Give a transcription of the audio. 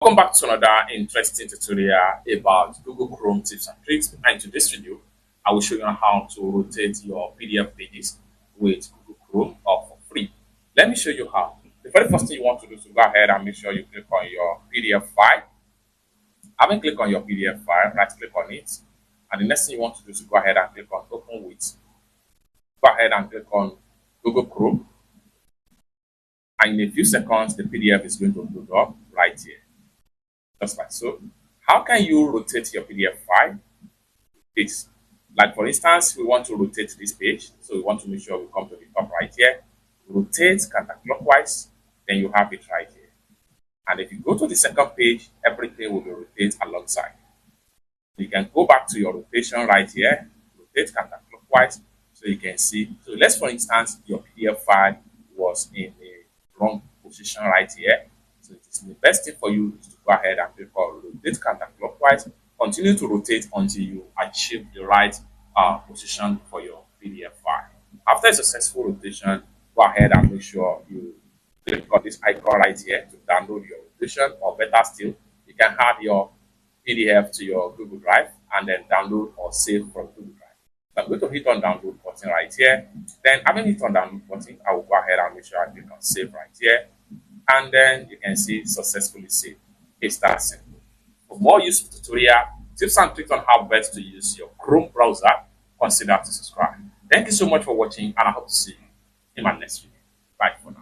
Welcome back to another interesting tutorial about Google Chrome tips and tricks. And in today's video, I will show you how to rotate your PDF pages with Google Chrome for free. Let me show you how. The very first thing you want to do is to go ahead and make sure you click on your PDF file. Having clicked on your PDF file, right click on it. And the next thing you want to do is to go ahead and click on Open With. Go ahead and click on Google Chrome. And in a few seconds, the PDF is going to load up right here. Just like so. How can you rotate your PDF file? This, like for instance, we want to rotate this page, so we want to make sure we come to the top right here, rotate counterclockwise, then you have it right here. And if you go to the second page, everything will be rotated alongside. You can go back to your rotation right here, rotate counterclockwise, so you can see. So let's, for instance, your PDF file was in a wrong position right here. So it is the best thing for you is to go ahead and click on rotate counterclockwise. Continue to rotate until you achieve the right position for your PDF file. After a successful rotation, go ahead and make sure you click on this icon right here to download your rotation, or better still, you can add your PDF to your Google Drive and then download or save from Google Drive. So I'm going to hit on download button right here. Then having hit on download button, I will go ahead and make sure I click on save right here. And then you can see successfully saved. It's that simple. For more useful tutorial, tips and tricks on how best to use your Chrome browser, consider to subscribe. Thank you so much for watching, and I hope to see you in my next video. Bye for now.